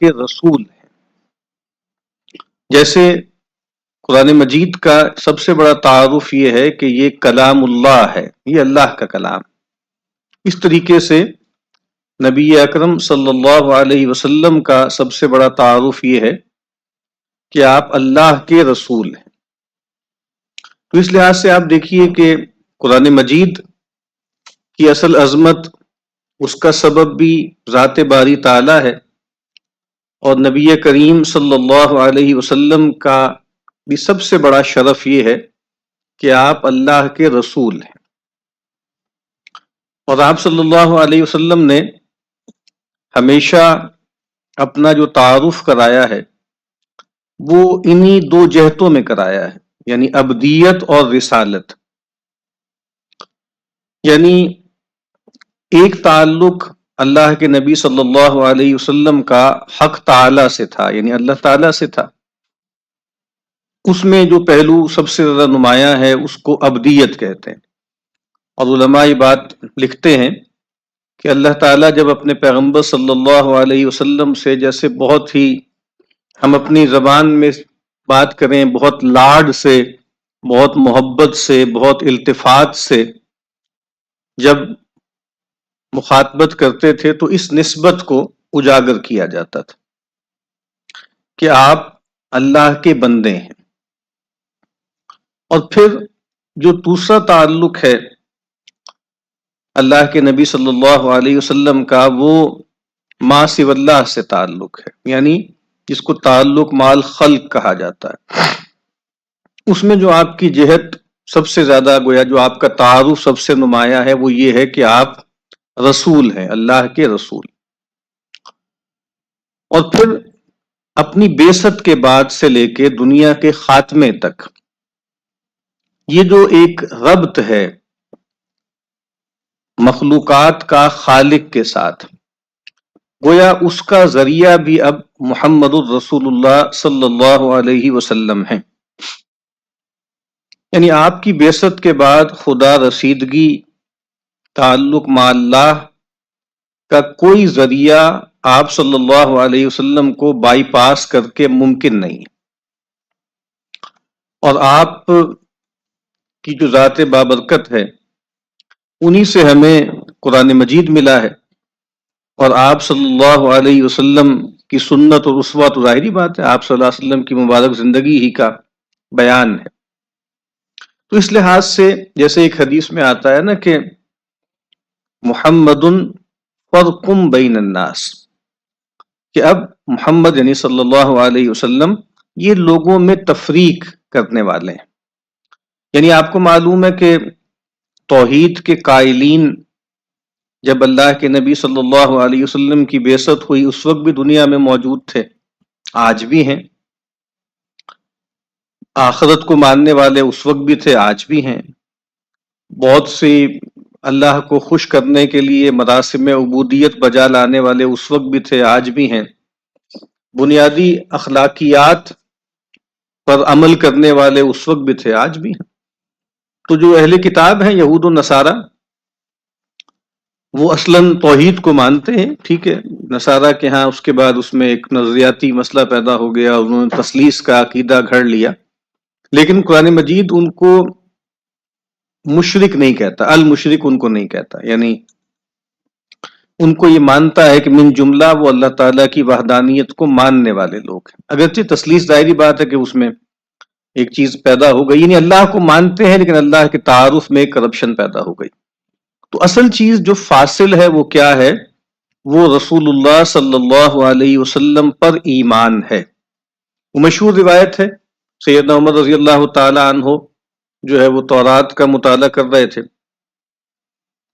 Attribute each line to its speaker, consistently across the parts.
Speaker 1: کے رسول ہیں. جیسے قرآن مجید کا سب سے بڑا تعارف یہ ہے کہ یہ کلام اللہ ہے، یہ اللہ کا کلام. اس طریقے سے نبی اکرم صلی اللہ علیہ وسلم کا سب سے بڑا تعارف یہ ہے کہ آپ اللہ کے رسول ہیں. تو اس لحاظ سے آپ دیکھیے کہ قرآن مجید کی اصل عظمت، اس کا سبب بھی ذات باری تعالی ہے، اور نبی کریم صلی اللہ علیہ وسلم کا بھی سب سے بڑا شرف یہ ہے کہ آپ اللہ کے رسول ہیں. اور آپ صلی اللہ علیہ وسلم نے ہمیشہ اپنا جو تعارف کرایا ہے وہ انہی دو جہتوں میں کرایا ہے، یعنی عبدیت اور رسالت. یعنی ایک تعلق اللہ کے نبی صلی اللہ علیہ وسلم کا حق تعالی سے تھا، یعنی اللہ تعالی سے تھا. اس میں جو پہلو سب سے زیادہ نمایاں ہے اس کو عبدیت کہتے ہیں. اور علماء یہ بات لکھتے ہیں کہ اللہ تعالیٰ جب اپنے پیغمبر صلی اللہ علیہ وسلم سے جیسے بہت ہی ہم اپنی زبان میں بات کریں، بہت لاڈ سے، بہت محبت سے، بہت التفات سے جب مخاطبت کرتے تھے تو اس نسبت کو اجاگر کیا جاتا تھا کہ آپ اللہ کے بندے ہیں. اور پھر جو دوسرا تعلق ہے اللہ کے نبی صلی اللہ علیہ وسلم کا، وہ ما سوی اللہ سے تعلق ہے، یعنی جس کو تعلق مال خلق کہا جاتا ہے. اس میں جو آپ کی جہت سب سے زیادہ گویا جو آپ کا تعارف سب سے نمایاں ہے وہ یہ ہے کہ آپ رسول ہیں، اللہ کے رسول. اور پھر اپنی بعثت کے بعد سے لے کے دنیا کے خاتمے تک یہ جو ایک ربط ہے مخلوقات کا خالق کے ساتھ، گویا اس کا ذریعہ بھی اب محمد الرسول اللہ صلی اللہ علیہ وسلم ہے. یعنی آپ کی بعثت کے بعد خدا رسیدگی، تعلق مع اللہ کا کوئی ذریعہ آپ صلی اللہ علیہ وسلم کو بائی پاس کر کے ممکن نہیں. اور آپ کی جو ذات بابرکت ہے انہی سے ہمیں قرآن مجید ملا ہے، اور آپ صلی اللہ علیہ وسلم کی سنت اور اسوہ تو ظاہری بات ہے، آپ صلی اللہ علیہ وسلم کی مبارک زندگی ہی کا بیان ہے. تو اس لحاظ سے جیسے ایک حدیث میں آتا ہے نا کہ محمد فرق بین الناس، کہ اب محمد یعنی صلی اللہ علیہ وسلم یہ لوگوں میں تفریق کرنے والے ہیں. یعنی آپ کو معلوم ہے کہ توحید کے قائلین جب اللہ کے نبی صلی اللہ علیہ وسلم کی بعثت ہوئی اس وقت بھی دنیا میں موجود تھے، آج بھی ہیں. آخرت کو ماننے والے اس وقت بھی تھے، آج بھی ہیں. بہت سی اللہ کو خوش کرنے کے لیے مراسم عبودیت بجا لانے والے اس وقت بھی تھے، آج بھی ہیں. بنیادی اخلاقیات پر عمل کرنے والے اس وقت بھی تھے، آج بھی ہیں. تو جو اہل کتاب ہیں یہود و نصارہ، وہ اصلاً توحید کو مانتے ہیں، ٹھیک ہے. نصارہ کے ہاں اس کے بعد اس میں ایک نظریاتی مسئلہ پیدا ہو گیا، انہوں نے تثلیث کا عقیدہ گھڑ لیا. لیکن قرآن مجید ان کو مشرک نہیں کہتا، المشرک ان کو نہیں کہتا. یعنی ان کو یہ مانتا ہے کہ من جملہ وہ اللہ تعالیٰ کی وحدانیت کو ماننے والے لوگ ہیں. اگرچہ تثلیث ظاہری بات ہے کہ اس میں ایک چیز پیدا ہو گئی، یعنی اللہ کو مانتے ہیں لیکن اللہ کے تعارف میں ایک کرپشن پیدا ہو گئی. تو اصل چیز جو فاصل ہے وہ کیا ہے؟ وہ رسول اللہ صلی اللہ علیہ وسلم پر ایمان ہے. وہ مشہور روایت ہے، سیدنا عمر رضی اللہ تعالی عنہ جو ہے وہ تورات کا مطالعہ کر رہے تھے،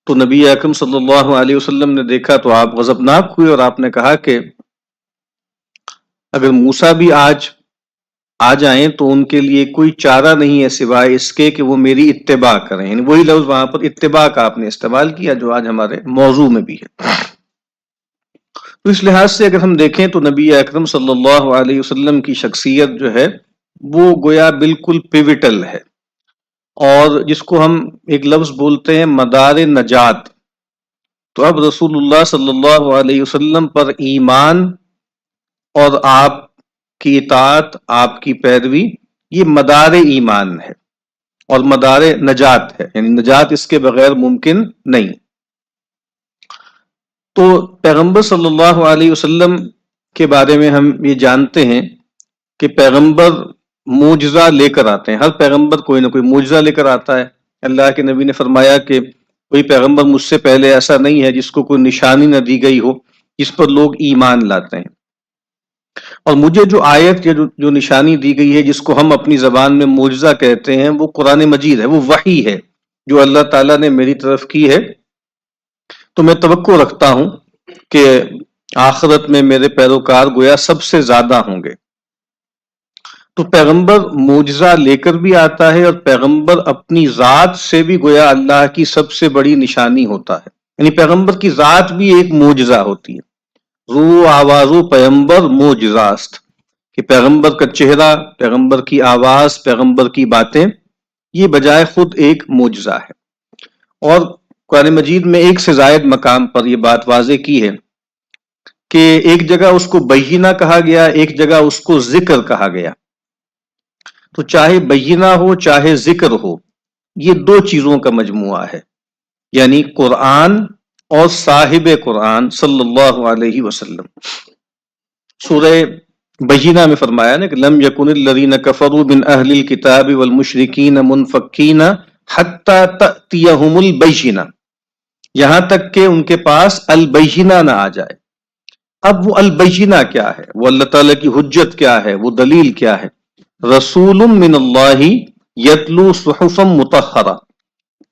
Speaker 1: تو نبی اکرم صلی اللہ علیہ وسلم نے دیکھا تو آپ غضبناک ہوئے، اور آپ نے کہا کہ اگر موسیٰ بھی آج آ جائیں تو ان کے لیے کوئی چارہ نہیں ہے سوائے اس کے کہ وہ میری اتباع کریں. یعنی وہی لفظ وہاں پر اتباع کا آپ نے استعمال کیا جو آج ہمارے موضوع میں بھی ہے. تو اس لحاظ سے اگر ہم دیکھیں تو نبی اکرم صلی اللہ علیہ وسلم کی شخصیت جو ہے وہ گویا بالکل پیوٹل ہے، اور جس کو ہم ایک لفظ بولتے ہیں مدار نجات. تو اب رسول اللہ صلی اللہ علیہ وسلم پر ایمان اور آپ کی اطاعت، آپ کی پیروی، یہ مدار ایمان ہے اور مدار نجات ہے، یعنی نجات اس کے بغیر ممکن نہیں۔ تو پیغمبر صلی اللہ علیہ وسلم کے بارے میں ہم یہ جانتے ہیں کہ پیغمبر معجزہ لے کر آتے ہیں، ہر پیغمبر کوئی نہ کوئی معجزہ لے کر آتا ہے۔ اللہ کے نبی نے فرمایا کہ کوئی پیغمبر مجھ سے پہلے ایسا نہیں ہے جس کو کوئی نشانی نہ دی گئی ہو جس پر لوگ ایمان لاتے ہیں، اور مجھے جو آیت یا جو نشانی دی گئی ہے جس کو ہم اپنی زبان میں معجزہ کہتے ہیں، وہ قرآن مجید ہے، وہ وحی ہے جو اللہ تعالیٰ نے میری طرف کی ہے۔ تو میں توقع رکھتا ہوں کہ آخرت میں میرے پیروکار گویا سب سے زیادہ ہوں گے۔ تو پیغمبر معجزہ لے کر بھی آتا ہے، اور پیغمبر اپنی ذات سے بھی گویا اللہ کی سب سے بڑی نشانی ہوتا ہے، یعنی پیغمبر کی ذات بھی ایک معجزہ ہوتی ہے۔ رو آوازو پیغمبر معجزاست، کہ پیغمبر کا چہرہ، پیغمبر کی آواز، پیغمبر کی باتیں، یہ بجائے خود ایک معجزہ ہے۔ اور قرآن مجید میں ایک سے زائد مقام پر یہ بات واضح کی ہے کہ ایک جگہ اس کو بینہ کہا گیا، ایک جگہ اس کو ذکر کہا گیا۔ تو چاہے بینہ ہو چاہے ذکر ہو، یہ دو چیزوں کا مجموعہ ہے، یعنی قرآن اور صاحب قرآن صلی اللہ علیہ وسلم۔ سورہ بینہ میں فرمایا نا کہ لم یکن الذین کفروا من اہل الکتاب والمشرکین منفکین حتی تأتیہم البینہ، یہاں تک کہ ان کے پاس البینہ نہ آ جائے۔ اب وہ البینہ کیا ہے، وہ اللہ تعالیٰ کی حجت کیا ہے، وہ دلیل کیا ہے؟ رسول من اللہ یتلو صحفا مطہرہ،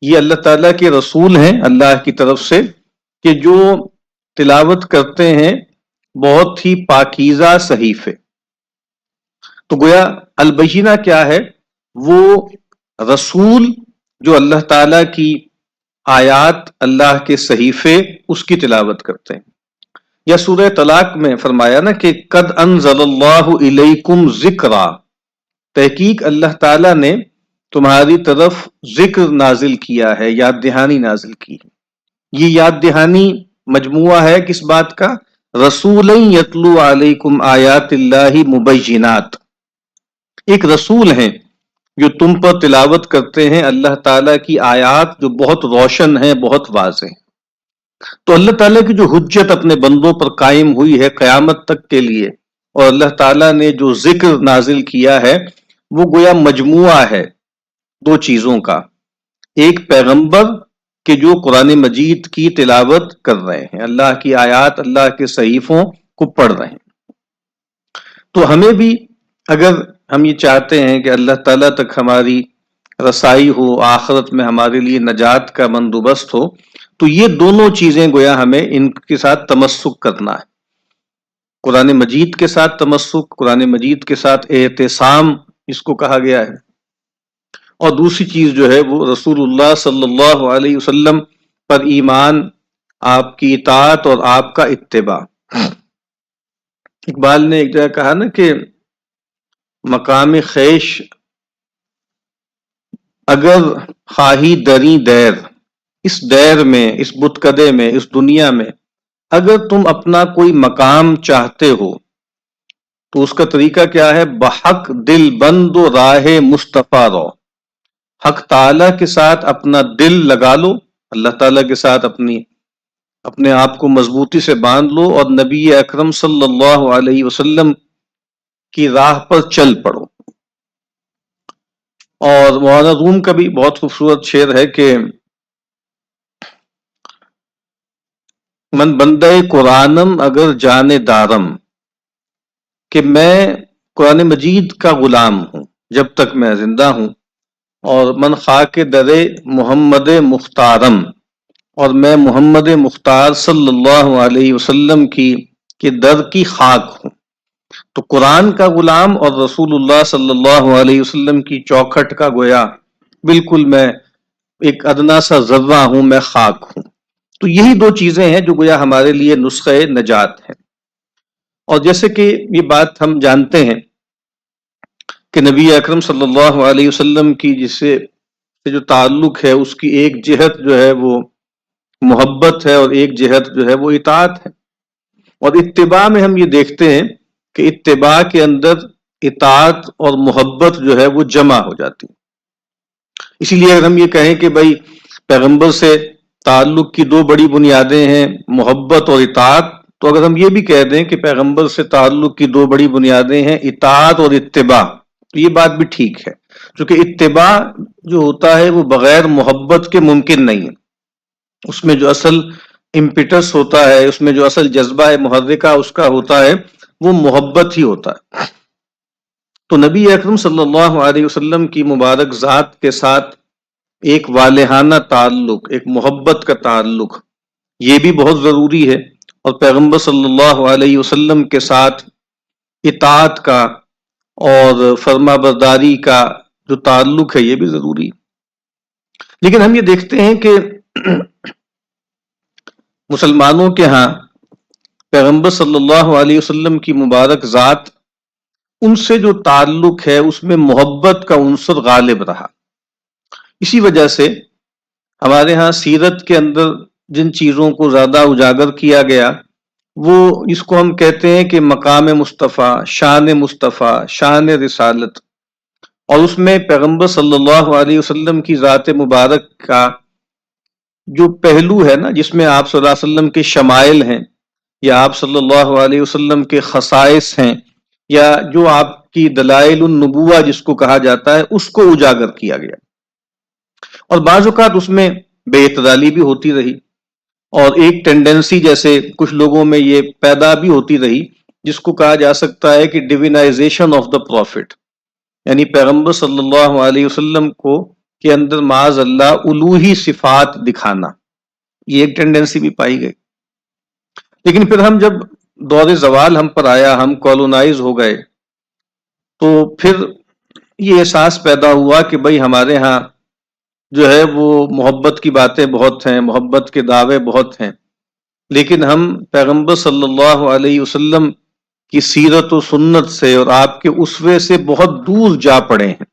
Speaker 1: یہ اللہ تعالیٰ کے رسول ہیں اللہ کی طرف سے کہ جو تلاوت کرتے ہیں بہت ہی پاکیزہ صحیفے۔ تو گویا البینہ کیا ہے؟ وہ رسول جو اللہ تعالیٰ کی آیات، اللہ کے صحیفے، اس کی تلاوت کرتے ہیں۔ یا سورہ طلاق میں فرمایا نا کہ قد انزل اللہ الیکم ذکرا، تحقیق اللہ تعالیٰ نے تمہاری طرف ذکر نازل کیا ہے، یاد دہانی نازل کی ہے۔ یہ یاد دہانی مجموعہ ہے کس بات کا؟ رسول یتلو علیکم آیات اللہ مبینات، ایک رسول ہیں جو تم پر تلاوت کرتے ہیں اللہ تعالیٰ کی آیات جو بہت روشن ہیں، بہت واضح ہیں۔ تو اللہ تعالیٰ کی جو حجت اپنے بندوں پر قائم ہوئی ہے قیامت تک کے لیے، اور اللہ تعالیٰ نے جو ذکر نازل کیا ہے، وہ گویا مجموعہ ہے دو چیزوں کا، ایک پیغمبر کہ جو قرآن مجید کی تلاوت کر رہے ہیں، اللہ کی آیات، اللہ کے صحیفوں کو پڑھ رہے ہیں۔ تو ہمیں بھی اگر ہم یہ چاہتے ہیں کہ اللہ تعالیٰ تک ہماری رسائی ہو، آخرت میں ہمارے لیے نجات کا بندوبست ہو، تو یہ دونوں چیزیں گویا ہمیں ان کے ساتھ تمسک کرنا ہے، قرآن مجید کے ساتھ تمسک، قرآن مجید کے ساتھ اعتصام اس کو کہا گیا ہے، اور دوسری چیز جو ہے وہ رسول اللہ صلی اللہ علیہ وسلم پر ایمان، آپ کی اطاعت اور آپ کا اتباع۔ اقبال نے ایک جگہ کہا نا کہ مقام خیش اگر خواہی دری دیر، اس دیر میں، اس بتکدے میں، اس دنیا میں اگر تم اپنا کوئی مقام چاہتے ہو تو اس کا طریقہ کیا ہے؟ بحق دل بند و راہ مصطفیٰ رو، حق تعالیٰ کے ساتھ اپنا دل لگا لو، اللہ تعالیٰ کے ساتھ اپنے آپ کو مضبوطی سے باندھ لو، اور نبی اکرم صلی اللہ علیہ وسلم کی راہ پر چل پڑو۔ اور مولانا روم کا بھی بہت خوبصورت شعر ہے کہ من بندہ قرآنم اگر جانے دارم، کہ میں قرآن مجید کا غلام ہوں جب تک میں زندہ ہوں، اور من خاک در محمد مختارم، اور میں محمد مختار صلی اللہ علیہ وسلم کے در کی خاک ہوں۔ تو قرآن کا غلام اور رسول اللہ صلی اللہ علیہ وسلم کی چوکھٹ کا گویا بالکل میں ایک ادنا سا ذرہ ہوں، میں خاک ہوں۔ تو یہی دو چیزیں ہیں جو گویا ہمارے لیے نسخہ نجات ہے۔ اور جیسے کہ یہ بات ہم جانتے ہیں کہ نبی اکرم صلی اللہ علیہ وسلم کی جس سے جو تعلق ہے، اس کی ایک جہت جو ہے وہ محبت ہے، اور ایک جہت جو ہے وہ اطاعت ہے۔ اور اتباع میں ہم یہ دیکھتے ہیں کہ اتباع کے اندر اطاعت اور محبت جو ہے وہ جمع ہو جاتی. اسی لیے اگر ہم یہ کہیں کہ بھائی پیغمبر سے تعلق کی دو بڑی بنیادیں ہیں، محبت اور اطاعت، تو اگر ہم یہ بھی کہہ دیں کہ پیغمبر سے تعلق کی دو بڑی بنیادیں ہیں اطاعت اور اتباع، تو یہ بات بھی ٹھیک ہے، کیونکہ اتباع جو ہوتا ہے وہ بغیر محبت کے ممکن نہیں ہے. اس میں جو اصل امپیٹس ہوتا ہے، اس میں جو اصل جذبہ ہے محرکہ اس کا ہوتا ہے وہ محبت ہی ہوتا ہے. تو نبی اکرم صلی اللہ علیہ وسلم کی مبارک ذات کے ساتھ ایک والہانہ تعلق، ایک محبت کا تعلق، یہ بھی بہت ضروری ہے. اور پیغمبر صلی اللہ علیہ وسلم کے ساتھ اطاعت کا اور فرما برداری کا جو تعلق ہے یہ بھی ضروری. لیکن ہم یہ دیکھتے ہیں کہ مسلمانوں کے ہاں پیغمبر صلی اللہ علیہ وسلم کی مبارک ذات، ان سے جو تعلق ہے اس میں محبت کا عنصر غالب رہا. اسی وجہ سے ہمارے ہاں سیرت کے اندر جن چیزوں کو زیادہ اجاگر کیا گیا وہ اس کو ہم کہتے ہیں کہ مقام مصطفیٰ، شان مصطفیٰ، شان رسالت. اور اس میں پیغمبر صلی اللہ علیہ وسلم کی ذات مبارک کا جو پہلو ہے نا، جس میں آپ صلی اللہ علیہ وسلم کے شمائل ہیں، یا آپ صلی اللہ علیہ وسلم کے خصائص ہیں، یا جو آپ کی دلائل النبوہ جس کو کہا جاتا ہے، اس کو اجاگر کیا گیا. اور بعض اوقات اس میں بے اعتدالی بھی ہوتی رہی، اور ایک ٹینڈنسی جیسے کچھ لوگوں میں یہ پیدا بھی ہوتی رہی جس کو کہا جا سکتا ہے کہ ڈیوینائزیشن آف دا پروفٹ، یعنی پیغمبر صلی اللہ علیہ وسلم کو کے اندر معاذ اللہ الوہی صفات دکھانا، یہ ایک ٹینڈنسی بھی پائی گئی. لیکن پھر ہم جب دور زوال ہم پر آیا، ہم کالونائز ہو گئے، تو پھر یہ احساس پیدا ہوا کہ بھئی ہمارے ہاں جو ہے وہ محبت کی باتیں بہت ہیں، محبت کے دعوے بہت ہیں، لیکن ہم پیغمبر صلی اللہ علیہ وسلم کی سیرت و سنت سے اور آپ کے اسوے سے بہت دور جا پڑے ہیں.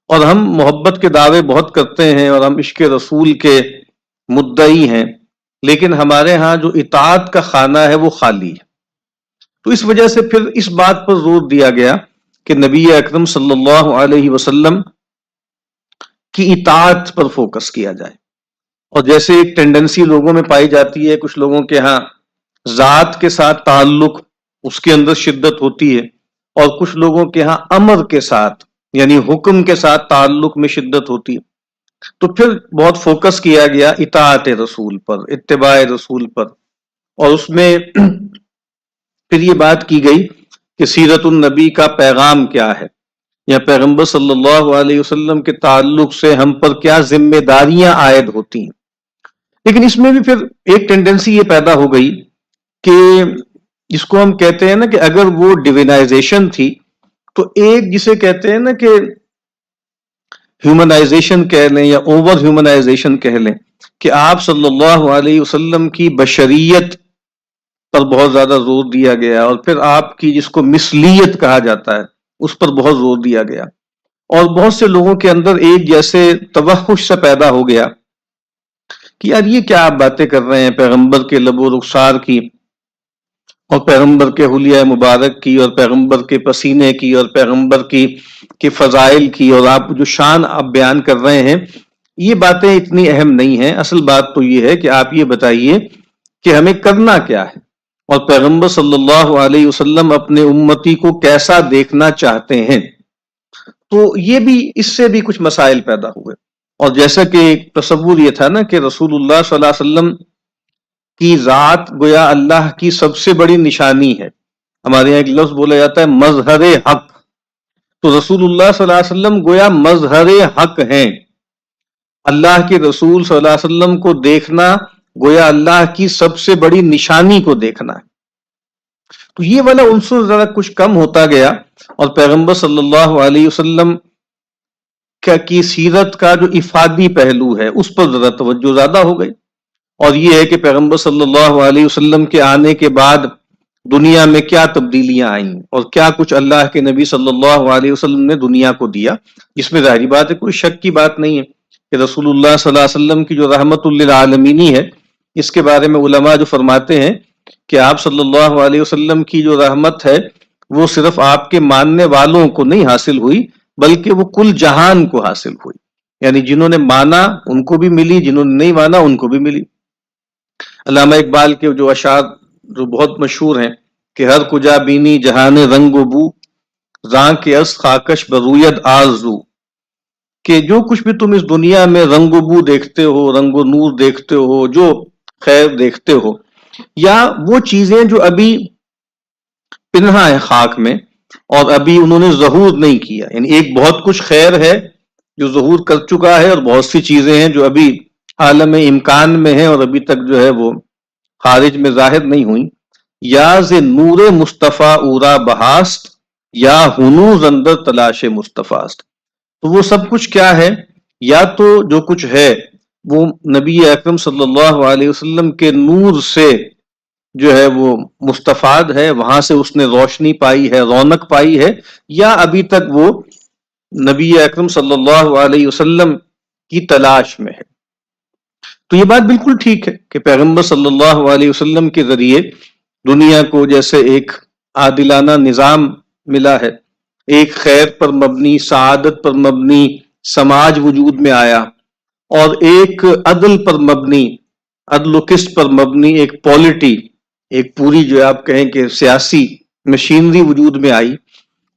Speaker 1: اور ہم محبت کے دعوے بہت کرتے ہیں اور ہم عشق رسول کے مدعی ہیں، لیکن ہمارے ہاں جو اطاعت کا خانہ ہے وہ خالی ہے. تو اس وجہ سے پھر اس بات پر زور دیا گیا کہ نبی اکرم صلی اللہ علیہ وسلم کی اطاعت پر فوکس کیا جائے. اور جیسے ایک ٹینڈنسی لوگوں میں پائی جاتی ہے، کچھ لوگوں کے ہاں ذات کے ساتھ تعلق اس کے اندر شدت ہوتی ہے، اور کچھ لوگوں کے ہاں امر کے ساتھ یعنی حکم کے ساتھ تعلق میں شدت ہوتی ہے. تو پھر بہت فوکس کیا گیا اطاعت رسول پر، اتباع رسول پر، اور اس میں پھر یہ بات کی گئی کہ سیرت النبی کا پیغام کیا ہے، یا پیغمبر صلی اللہ علیہ وسلم کے تعلق سے ہم پر کیا ذمہ داریاں عائد ہوتی ہیں. لیکن اس میں بھی پھر ایک ٹینڈنسی یہ پیدا ہو گئی کہ جس کو ہم کہتے ہیں نا کہ اگر وہ ڈیوینائزیشن تھی تو ایک جسے کہتے ہیں نا کہ ہیومنائزیشن کہہ لیں یا اوور ہیومنائزیشن کہہ لیں، کہ آپ صلی اللہ علیہ وسلم کی بشریت پر بہت زیادہ زور دیا گیا، اور پھر آپ کی جس کو مثلیت کہا جاتا ہے اس پر بہت زور دیا گیا. اور بہت سے لوگوں کے اندر ایک جیسے توحش سا پیدا ہو گیا کہ یار یہ کیا آپ باتیں کر رہے ہیں پیغمبر کے لب و رخسار کی، اور پیغمبر کے حلیہ مبارک کی، اور پیغمبر کے پسینے کی، اور پیغمبر کی فضائل کی، اور آپ جو شان آپ بیان کر رہے ہیں یہ باتیں اتنی اہم نہیں ہیں. اصل بات تو یہ ہے کہ آپ یہ بتائیے کہ ہمیں کرنا کیا ہے، اور پیغمبر صلی اللہ علیہ وسلم اپنے امتی کو کیسا دیکھنا چاہتے ہیں. تو یہ بھی اس سے بھی کچھ مسائل پیدا ہوئے. اور جیسا کہ تصور یہ تھا نا کہ رسول اللہ صلی اللہ علیہ وسلم کی ذات گویا اللہ کی سب سے بڑی نشانی ہے. ہمارے یہاں ایک لفظ بولا جاتا ہے مظہر حق، تو رسول اللہ صلی اللہ علیہ وسلم گویا مظہر حق ہیں. اللہ کے رسول صلی اللہ علیہ وسلم کو دیکھنا گویا اللہ کی سب سے بڑی نشانی کو دیکھنا ہے. تو یہ والا عنصر ذرا کچھ کم ہوتا گیا، اور پیغمبر صلی اللہ علیہ وسلم کی سیرت کا جو افادی پہلو ہے اس پر ذرا توجہ زیادہ ہو گئی. اور یہ ہے کہ پیغمبر صلی اللہ علیہ وسلم کے آنے کے بعد دنیا میں کیا تبدیلیاں آئیں، اور کیا کچھ اللہ کے نبی صلی اللہ علیہ وسلم نے دنیا کو دیا، جس میں ظاہری بات ہے کوئی شک کی بات نہیں ہے کہ رسول اللہ صلی اللہ علیہ وسلم کی جو رحمت للعالمینی ہے، اس کے بارے میں علماء جو فرماتے ہیں کہ آپ صلی اللہ علیہ وسلم کی جو رحمت ہے وہ صرف آپ کے ماننے والوں کو نہیں حاصل ہوئی بلکہ وہ کل جہان کو حاصل ہوئی، یعنی جنہوں نے مانا ان کو بھی ملی، جنہوں نے نہیں مانا ان کو بھی ملی۔ علامہ اقبال کے جو اشعار جو بہت مشہور ہیں کہ ہر کجا بینی جہان رنگ و بو، راں کے از خاکش برویت آرزو، کہ جو کچھ بھی تم اس دنیا میں رنگ و بو دیکھتے ہو، رنگ و نور دیکھتے ہو، جو خیر دیکھتے ہو، یا وہ چیزیں جو ابھی پنہا ہے خاک میں اور ابھی انہوں نے ظہور نہیں کیا، یعنی ایک بہت کچھ خیر ہے جو ظہور کر چکا ہے، اور بہت سی چیزیں ہیں جو ابھی عالم امکان میں ہیں اور ابھی تک جو ہے وہ خارج میں ظاہر نہیں ہوئی۔ یا ز نور مصطفیٰ اورا بہاست، یا ہنوز اندر تلاش مصطفیٰ، تو وہ سب کچھ کیا ہے؟ یا تو جو کچھ ہے وہ نبی اکرم صلی اللہ علیہ وسلم کے نور سے جو ہے وہ مستفاد ہے، وہاں سے اس نے روشنی پائی ہے، رونق پائی ہے، یا ابھی تک وہ نبی اکرم صلی اللہ علیہ وسلم کی تلاش میں ہے۔ تو یہ بات بالکل ٹھیک ہے کہ پیغمبر صلی اللہ علیہ وسلم کے ذریعے دنیا کو جیسے ایک عادلانہ نظام ملا ہے، ایک خیر پر مبنی، سعادت پر مبنی سماج وجود میں آیا، اور ایک عدل پر مبنی، عدل و قسط پر مبنی ایک پولیٹی، ایک پوری جو آپ کہیں کہ سیاسی مشینری وجود میں آئی،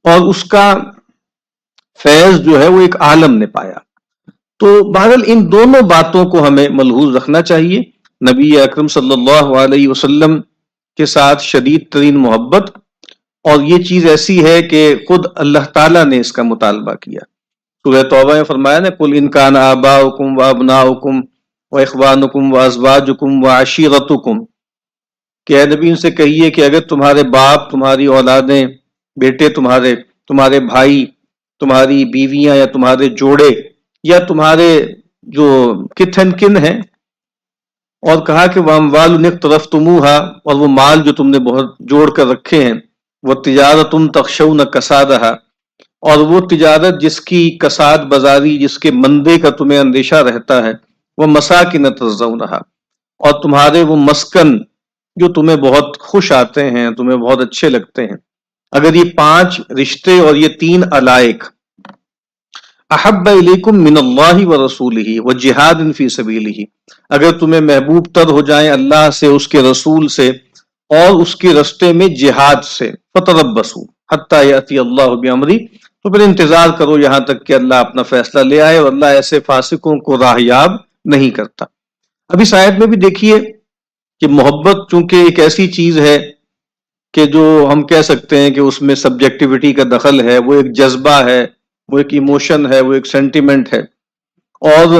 Speaker 1: اور اس کا فیض جو ہے وہ ایک عالم نے پایا۔ تو بہرحال ان دونوں باتوں کو ہمیں ملحوظ رکھنا چاہیے، نبی اکرم صلی اللہ علیہ وسلم کے ساتھ شدید ترین محبت، اور یہ چیز ایسی ہے کہ خود اللہ تعالیٰ نے اس کا مطالبہ کیا۔ سورہ توبہ میں فرمایا نا، قل ان کان آباؤکم وابناؤکم واخوانکم وازواجکم وعشیرتکم، کہ اے نبی ان سے کہیے کہ اگر تمہارے باپ، تمہاری اولادیں، بیٹے تمہارے بھائی، تمہاری بیویاں، یا تمہارے جوڑے، یا تمہارے جو کتھن کن ہیں، اور کہا کہ وَأَمْوَالٌ اقْتَرَفْتُمُوهَا، اور وہ مال جو تم نے بہت جوڑ کر رکھے ہیں، وَتِجَارَةٌ تَخْشَوْنَ كَسَادَهَا، اور وہ تجارت جس کی کساد بازاری، جس کے مندے کا تمہیں اندیشہ رہتا ہے، وَمَسَاكِنَ تَرْضَوْنَهَا، اور تمہارے وہ مسکن جو تمہیں بہت خوش آتے ہیں، تمہیں بہت اچھے لگتے ہیں۔ اگر یہ 5 رشتے اور یہ 3 علائق احب الیکم من اللہ ورسولہ وجہاد فی سبیلہ، اگر تمہیں محبوب تر ہو جائیں اللہ سے، اس کے رسول سے، اور اس کے رستے میں جہاد سے، فتربصوا حتی یاتی اللہ بامرہ، تو پھر انتظار کرو یہاں تک کہ اللہ اپنا فیصلہ لے آئے، اور اللہ ایسے فاسقوں کو راہیاب نہیں کرتا۔ اب اس آیت میں بھی دیکھیے کہ محبت چونکہ ایک ایسی چیز ہے کہ جو ہم کہہ سکتے ہیں کہ اس میں سبجیکٹیوٹی کا دخل ہے، وہ ایک جذبہ ہے، وہ ایک ایموشن ہے، وہ ایک سینٹیمنٹ ہے، اور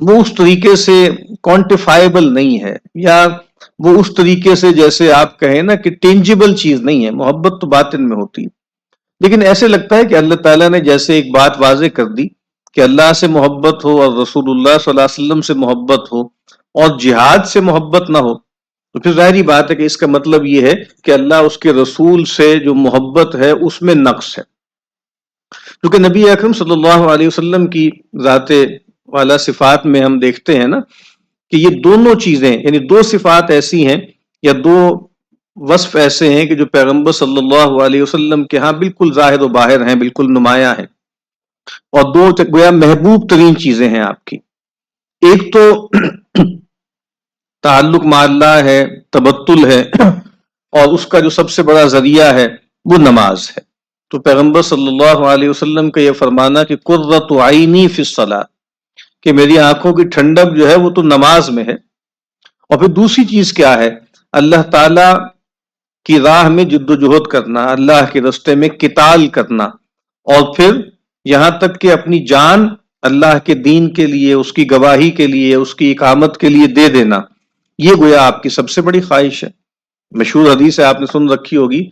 Speaker 1: وہ اس طریقے سے کوانٹیفائبل نہیں ہے، یا وہ اس طریقے سے جیسے آپ کہیں نا کہ ٹینجیبل چیز نہیں ہے۔ محبت تو باطن میں ہوتی ہے، لیکن ایسے لگتا ہے کہ اللہ تعالیٰ نے جیسے ایک بات واضح کر دی کہ اللہ سے محبت ہو اور رسول اللہ صلی اللہ علیہ وسلم سے محبت ہو اور جہاد سے محبت نہ ہو، تو پھر ظاہری بات ہے کہ اس کا مطلب یہ ہے کہ اللہ اس کے رسول سے جو محبت ہے اس میں نقص ہے۔ کیونکہ نبی اکرم صلی اللہ علیہ وسلم کی ذات والا صفات میں ہم دیکھتے ہیں نا کہ یہ دونوں چیزیں، یعنی 2 صفات ایسی ہیں یا 2 وصف ایسے ہیں کہ جو پیغمبر صلی اللہ علیہ وسلم کے ہاں بالکل ظاہر و باہر ہیں، بالکل نمایاں ہیں، اور 2 گویا محبوب ترین چیزیں ہیں آپ کی۔ ایک تو تعلق مع اللہ ہے، تبتل ہے، اور اس کا جو سب سے بڑا ذریعہ ہے وہ نماز ہے۔ تو پیغمبر صلی اللہ علیہ وسلم کا یہ فرمانا کہ قرۃ عینی فی الصلاۃ، کہ میری آنکھوں کی ٹھنڈک جو ہے وہ تو نماز میں ہے۔ اور پھر دوسری چیز کیا ہے؟ اللہ تعالی کی راہ میں جد و جہد کرنا، اللہ کے راستے میں قتال کرنا، اور پھر یہاں تک کہ اپنی جان اللہ کے دین کے لیے، اس کی گواہی کے لیے، اس کی اقامت کے لیے دے دینا، یہ گویا آپ کی سب سے بڑی خواہش ہے۔ مشہور حدیث ہے، آپ نے سن رکھی ہوگی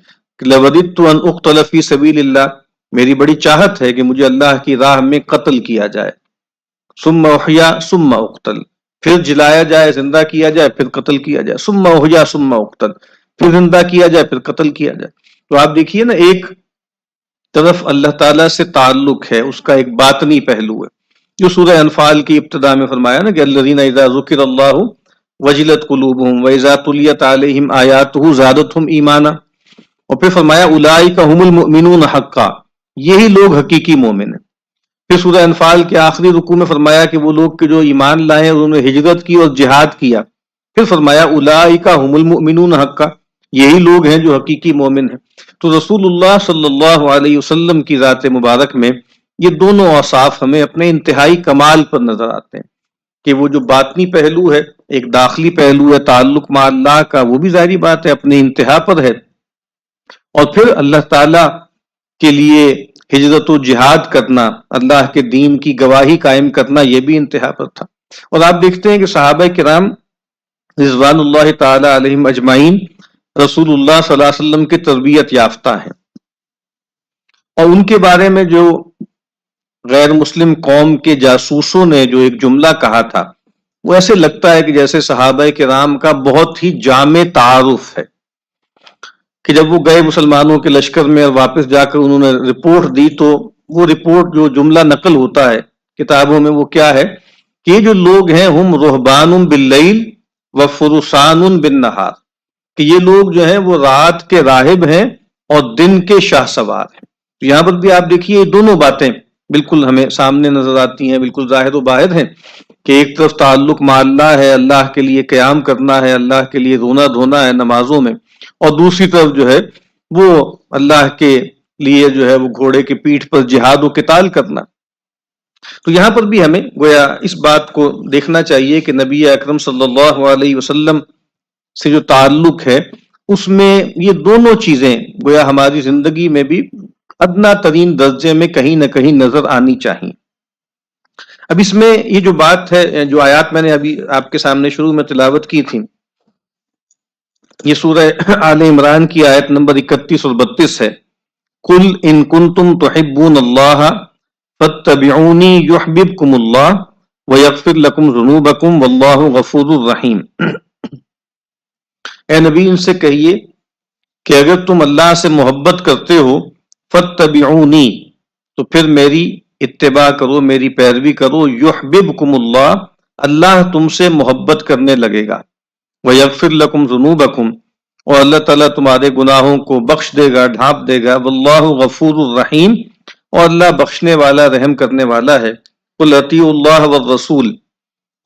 Speaker 1: کہ لَوَدِدتُّ أَنْ أُقْتَلَ فِي سَبِيلِ اللَّهِ، میری بڑی چاہت ہے کہ مجھے اللہ کی راہ میں قتل کیا جائے، ثم احیا ثم اقتل، پھر جلایا جائے، زندہ کیا جائے، پھر قتل کیا جائے، ثم احیا ثم اقتل، پھر زندہ کیا جائے، پھر قتل کیا جائے۔ تو آپ دیکھیے نا، ایک طرف اللہ تعالیٰ سے تعلق ہے، اس کا ایک باطنی پہلو ہے جو سورہ انفال کی ابتدا میں فرمایا نا کہ الذین اذا ذکر اللہ وجلت قلوبہم وإذا تلیت علیہم آیاتہ زادتہم ایمانا، اور پھر فرمایا اولئک ھم المؤمنون حقا، یہی لوگ حقیقی مومن ہیں۔ پھر سورہ انفال کے آخری رکوع میں فرمایا کہ وہ لوگ کہ جو ایمان لائے اور انہوں نے ہجرت کی اور جہاد کیا، پھر فرمایا اولئک ھم المؤمنون حقا، یہی لوگ ہیں جو حقیقی مومن ہیں۔ تو رسول اللہ صلی اللہ علیہ وسلم کی ذات مبارک میں یہ دونوں اوصاف ہمیں اپنے انتہائی کمال پر نظر آتے ہیں، کہ وہ جو باطنی پہلو ہے، ایک داخلی پہلو ہے تعلق مع اللہ کا، وہ بھی ظاہری بات ہے اپنے انتہا پر ہے، اور پھر اللہ تعالی کے لیے ہجرت و جہاد کرنا، اللہ کے دین کی گواہی قائم کرنا، یہ بھی انتہا پر تھا۔ اور آپ دیکھتے ہیں کہ صحابہ کرام رضوان اللہ تعالی علیہم اجمعین رسول اللہ صلی اللہ علیہ وسلم کے تربیت یافتہ ہیں، اور ان کے بارے میں جو غیر مسلم قوم کے جاسوسوں نے جو ایک جملہ کہا تھا، وہ ایسے لگتا ہے کہ جیسے صحابہ کرام کا بہت ہی جامع تعارف ہے، کہ جب وہ گئے مسلمانوں کے لشکر میں اور واپس جا کر انہوں نے رپورٹ دی، تو وہ رپورٹ جو جملہ نقل ہوتا ہے کتابوں میں وہ کیا ہے کہ یہ جو لوگ ہیں ہم رہبان باللیل و فرسان بالنہار، کہ یہ لوگ جو ہیں وہ رات کے راہب ہیں اور دن کے شاہ سوار ہیں۔ تو یہاں پر بھی آپ دیکھیے یہ دونوں باتیں بالکل ہمیں سامنے نظر آتی ہیں، بالکل ظاہر و باہر ہیں، کہ ایک طرف تعلق مع اللہ ہے، اللہ کے لیے قیام کرنا ہے، اللہ کے لیے رونا دھونا ہے نمازوں میں، اور دوسری طرف جو ہے وہ اللہ کے لیے جو ہے وہ گھوڑے کی پیٹھ پر جہاد و قتال کرنا۔ تو یہاں پر بھی ہمیں گویا اس بات کو دیکھنا چاہیے کہ نبی اکرم صلی اللہ علیہ وسلم سے جو تعلق ہے اس میں یہ دونوں چیزیں گویا ہماری زندگی میں بھی ادنا ترین درجے میں کہیں نہ کہیں نظر آنی چاہیے۔ اب اس میں یہ جو بات ہے، جو آیات میں نے ابھی آپ کے سامنے شروع میں تلاوت کی تھی، یہ سورہ آل عمران کی آیت نمبر 31 اور 32 ہے۔ قل ان کنتم تحبون اللہ فاتبعونی یحببکم اللہ ویغفر لکم ذنوبکم واللہ غفور الرحیم۔ اے نبی ان سے کہیے کہ اگر تم اللہ سے محبت کرتے ہو فاتبعونی، تو پھر میری اتباع کرو، میری پیروی کرو، یحببکم اللہ، اللہ تم سے محبت کرنے لگے گا، ویغفر لکم ذنوبکم، اور اللہ تعالیٰ تمہارے گناہوں کو بخش دے گا، ڈھانپ دے گا، واللہ غفور الرحیم، اور اللہ بخشنے والا رحم کرنے والا ہے۔ قل اطیعوا اللہ والرسول،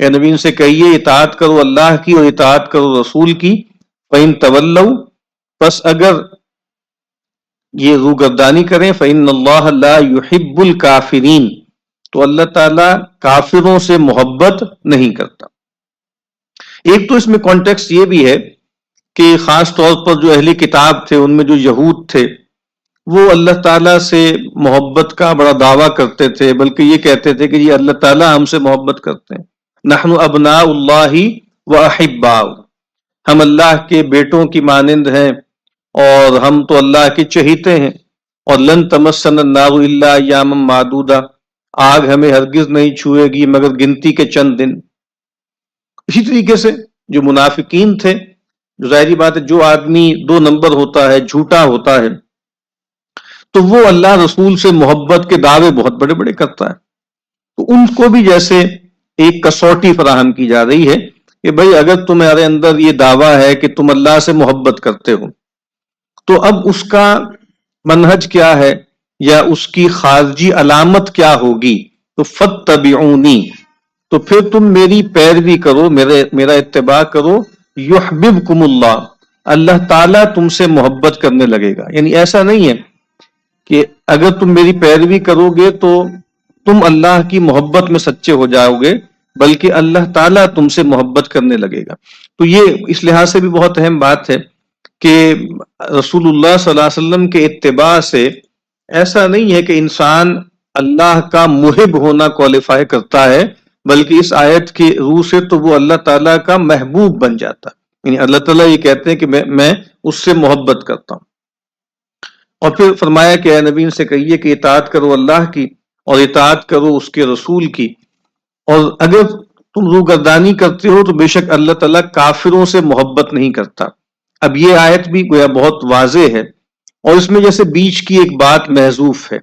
Speaker 1: اے نبی ان سے کہیے اطاعت کرو اللہ کی اور اطاعت کرو رسول کی، فإن تولوا، پس اگر یہ روگردانی کریں، فإن اللہ لا يحب الکافرین، تو اللہ تعالیٰ کافروں سے محبت نہیں کرتا۔ ایک تو اس میں کانٹیکسٹ یہ بھی ہے کہ خاص طور پر جو اہل کتاب تھے، ان میں جو یہود تھے، وہ اللہ تعالیٰ سے محبت کا بڑا دعویٰ کرتے تھے، بلکہ یہ کہتے تھے کہ یہ اللہ تعالیٰ ہم سے محبت کرتے ہیں، نحن ابناء اللہ و احباؤ، ہم اللہ کے بیٹوں کی مانند ہیں اور ہم تو اللہ کے چہیتے ہیں، اور لن تمسنا النار الا ایاما معدودہ، آگ ہمیں ہرگز نہیں چھوئے گی مگر گنتی کے چند دن۔ اسی طریقے سے جو منافقین تھے، جو ظاہری بات ہے جو آدمی دو نمبر ہوتا ہے، جھوٹا ہوتا ہے، تو وہ اللہ رسول سے محبت کے دعوے بہت بڑے بڑے کرتا ہے۔ تو ان کو بھی جیسے ایک کسوٹی فراہم کی جا رہی ہے کہ بھئی اگر تمہارے اندر یہ دعویٰ ہے کہ تم اللہ سے محبت کرتے ہو، تو اب اس کا منہج کیا ہے یا اس کی خارجی علامت کیا ہوگی؟ تو فاتبعونی، تو پھر تم میری پیروی کرو، میرا اتباع کرو، یحببکم اللہ، اللہ تعالیٰ تم سے محبت کرنے لگے گا۔ یعنی ایسا نہیں ہے کہ اگر تم میری پیروی کرو گے تو تم اللہ کی محبت میں سچے ہو جاؤ گے، بلکہ اللہ تعالیٰ تم سے محبت کرنے لگے گا۔ تو یہ اس لحاظ سے بھی بہت اہم بات ہے کہ رسول اللہ صلی اللہ علیہ وسلم کے اتباع سے ایسا نہیں ہے کہ انسان اللہ کا محب ہونا کوالیفائی کرتا ہے، بلکہ اس آیت کی روح سے تو وہ اللہ تعالیٰ کا محبوب بن جاتا ہے۔ یعنی اللہ تعالیٰ یہ کہتے ہیں کہ میں اس سے محبت کرتا ہوں۔ اور پھر فرمایا کہ اے نبی ان سے کہیے کہ اطاعت کرو اللہ کی اور اطاعت کرو اس کے رسول کی، اور اگر تم روگردانی کرتے ہو تو بے شک اللہ تعالیٰ کافروں سے محبت نہیں کرتا۔ اب یہ آیت بھی گویا بہت واضح ہے، اور اس میں جیسے بیچ کی ایک بات محذوف ہے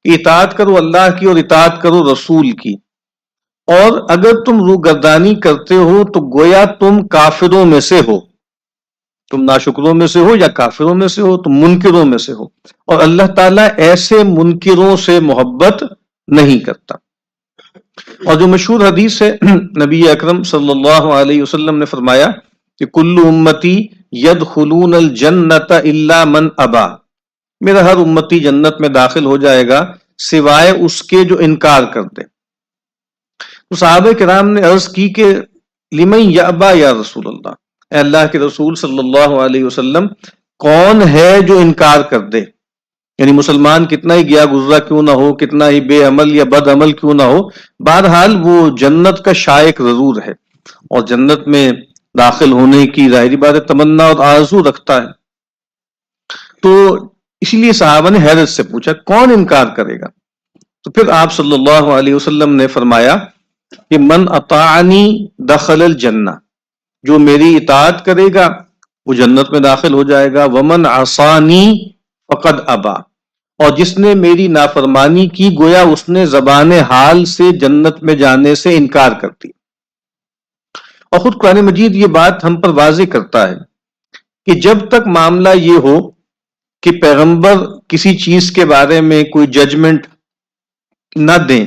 Speaker 1: کہ اطاعت کرو اللہ کی اور اطاعت کرو رسول کی، اور اگر تم روگردانی کرتے ہو تو گویا تم کافروں میں سے ہو، تم ناشکروں میں سے ہو یا کافروں میں سے ہو، تم منکروں میں سے ہو، اور اللہ تعالیٰ ایسے منکروں سے محبت نہیں کرتا۔ اور جو مشہور حدیث ہے، نبی اکرم صلی اللہ علیہ وسلم نے فرمایا کہ کل امتی یدخلون الجنت الا من ابا، میرا ہر امتی جنت میں داخل ہو جائے گا سوائے اس کے جو انکار کر دے۔ تو صحابہ کرام نے عرض کی کہ لمن یابا یا رسول اللہ، اے اللہ کے رسول صلی اللہ علیہ وسلم، کون ہے جو انکار کر دے؟ یعنی مسلمان کتنا ہی گیا گزرا کیوں نہ ہو، کتنا ہی بے عمل یا بد عمل کیوں نہ ہو، بہرحال وہ جنت کا شائق ضرور ہے اور جنت میں داخل ہونے کی ظاہری بات ہے تمنا اور آرزو رکھتا ہے۔ تو اسی لیے صحابہ نے حیرت سے پوچھا کون انکار کرے گا؟ تو پھر آپ صلی اللہ علیہ وسلم نے فرمایا کہ من اطاعنی دخل الجنہ، جو میری اطاعت کرے گا وہ جنت میں داخل ہو جائے گا، ومن عصانی فقد ابا، اور جس نے میری نافرمانی کی گویا اس نے زبان حال سے جنت میں جانے سے انکار کر دی۔ اور خود قرآن مجید یہ بات ہم پر واضح کرتا ہے کہ جب تک معاملہ یہ ہو کہ پیغمبر کسی چیز کے بارے میں کوئی ججمنٹ نہ دیں،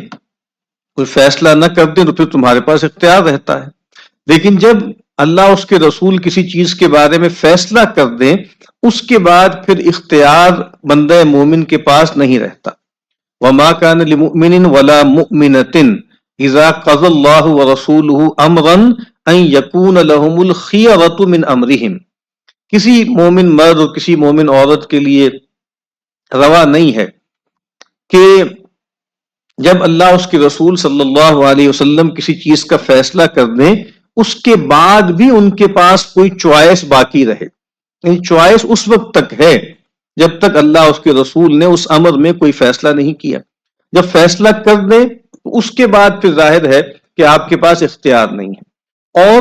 Speaker 1: کوئی فیصلہ نہ کر دیں، تو پھر تمہارے پاس اختیار رہتا ہے۔ لیکن جب اللہ اس کے رسول کسی چیز کے بارے میں فیصلہ کر دیں، اس کے بعد پھر اختیار بندہ مومن کے پاس نہیں رہتا۔ وما كان لمؤمن ولا مؤمنة اذا قضى الله ورسوله امرا ان يكون لهم الخيرة من امرهم، کسی مومن مرد اور کسی مومن عورت کے لیے روا نہیں ہے کہ جب اللہ اس کے رسول صلی اللہ علیہ وسلم کسی چیز کا فیصلہ کر دیں اس کے بعد بھی ان کے پاس کوئی چوائس باقی رہے۔ یعنی چوائس اس وقت تک ہے جب تک اللہ اس کے رسول نے اس امر میں کوئی فیصلہ نہیں کیا۔ جب فیصلہ کر دیں تو اس کے بعد پھر ظاہر ہے کہ آپ کے پاس اختیار نہیں ہے۔ اور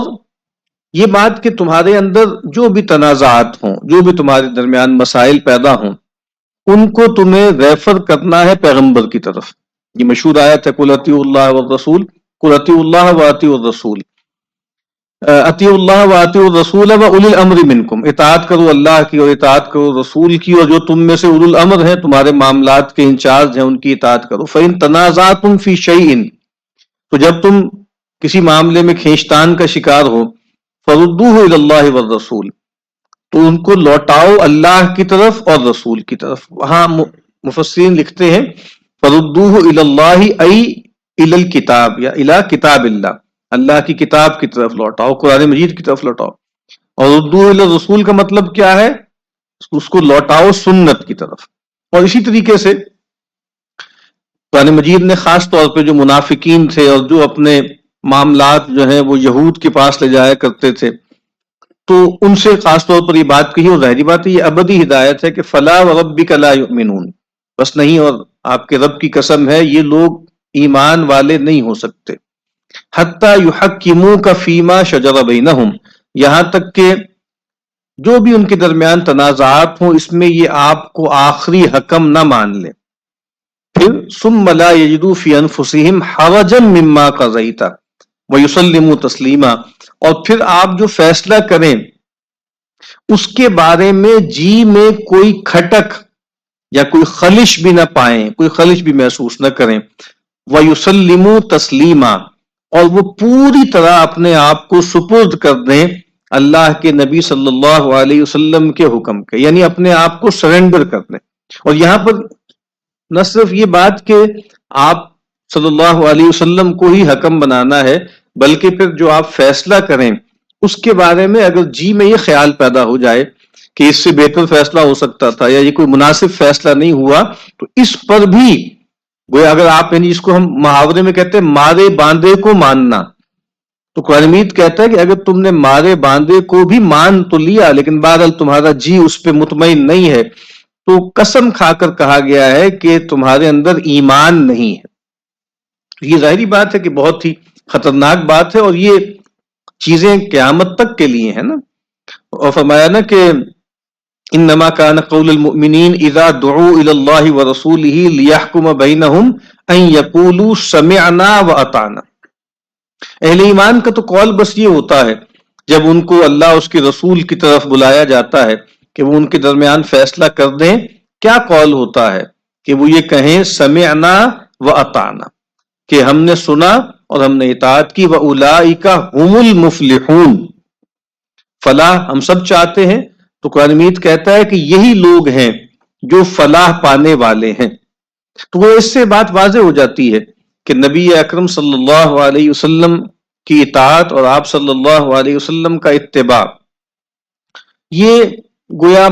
Speaker 1: یہ بات کہ تمہارے اندر جو بھی تنازعات ہوں، جو بھی تمہارے درمیان مسائل پیدا ہوں، ان کو تمہیں ریفر کرنا ہے پیغمبر کی طرف۔ یہ مشہور آیت ہے قل اطیعوا اللہ والرسول، قل اطیعوا اللہ واطیعوا الرسول، اطیعوا اللہ واطیعوا الرسول واولی الامر منکم، اطاعت کرو اللہ کی اور اطاعت کرو رسول کی، اور جو تم میں سے اولو الامر ہیں، تمہارے معاملات کے انچارج ہیں، ان کی اطاعت کرو۔ فإن تنازعتم فی شیء، تو جب تم کسی معاملے میں کھینچتان کا شکار ہو، فردوہ الی اللہ والرسول، تو ان کو لوٹاؤ اللہ کی طرف اور رسول کی طرف۔ وہاں مفسرین لکھتے ہیں فردوہ الی اللہ ای الی الکتاب یا الی کتاب اللہ، اللہ کی کتاب کی طرف لوٹاؤ، قرآن مجید کی طرف لوٹاؤ۔ اور ردوہ الی الرسول کا مطلب کیا ہے؟ اس کو لوٹاؤ سنت کی طرف۔ اور اسی طریقے سے قرآن مجید نے خاص طور پہ جو منافقین تھے اور جو اپنے معاملات جو ہیں وہ یہود کے پاس لے جایا کرتے تھے، تو ان سے خاص طور پر یہ بات کہی، اور ظاہری بات ہے یہ ابدی ہدایت ہے کہ فلا وربک لا یؤمنون، بس نہیں، اور آپ کے رب کی قسم ہے یہ لوگ ایمان والے نہیں ہو سکتے، حتی یحکموک فیما شجر بینہم، یہاں تک کہ جو بھی ان کے درمیان تنازعات ہوں اس میں یہ آپ کو آخری حکم نہ مان لیں، پھر ثم لا یجدوا فی انفسہم حرجا مما قضیت ویسلموا تسلیما، اور پھر آپ جو فیصلہ کریں اس کے بارے میں جی میں کوئی کھٹک یا کوئی خلش بھی نہ پائیں، کوئی خلش بھی محسوس نہ کریں، ویسلموا تسلیما، اور وہ پوری طرح اپنے آپ کو سپرد کر دیں اللہ کے نبی صلی اللہ علیہ وسلم کے حکم کے، یعنی اپنے آپ کو سرنڈر کر دیں۔ اور یہاں پر نہ صرف یہ بات کہ آپ صلی اللہ علیہ وسلم کو ہی حکم بنانا ہے، بلکہ پھر جو آپ فیصلہ کریں اس کے بارے میں اگر جی میں یہ خیال پیدا ہو جائے کہ اس سے بہتر فیصلہ ہو سکتا تھا یا یہ کوئی مناسب فیصلہ نہیں ہوا، تو اس پر بھی وہ اگر آپ، یعنی اس کو ہم محاورے میں کہتے ہیں مارے باندھے کو ماننا، تو قرآن مجید کہتا ہے کہ اگر تم نے مارے باندھے کو بھی مان تو لیا لیکن بہرحال تمہارا جی اس پہ مطمئن نہیں ہے، تو قسم کھا کر کہا گیا ہے کہ تمہارے اندر ایمان نہیں ہے۔ یہ ظاہری بات ہے کہ بہت ہی خطرناک بات ہے، اور یہ چیزیں قیامت تک کے لیے ہیں نا۔ اور فرمایا نا کہ انما كان قول المؤمنین اذا دعوا الى اللہ ورسولہ لیحکم بینہم ان یقولوا سمعنا واطعنا، اہل ایمان کا تو قول بس یہ ہوتا ہے جب ان کو اللہ اس کے رسول کی طرف بلایا جاتا ہے کہ وہ ان کے درمیان فیصلہ کر دیں، کیا قول ہوتا ہے کہ وہ یہ کہیں سمعنا و اطعنا، کہ ہم نے سنا اور ہم نے اطاعت کی، وَأُولَئِكَ هُمُ الْمُفْلِحُونَ، فلاح ہم سب چاہتے ہیں۔ تو قرآن مجید کہتا ہے کہ یہی لوگ ہیں جو فلاح پانے والے ہیں۔ تو وہ اس سے بات واضح ہو جاتی ہے کہ نبی اکرم صلی اللہ علیہ وسلم کی اطاعت اور آپ صلی اللہ علیہ وسلم کا اتباع، یہ گویا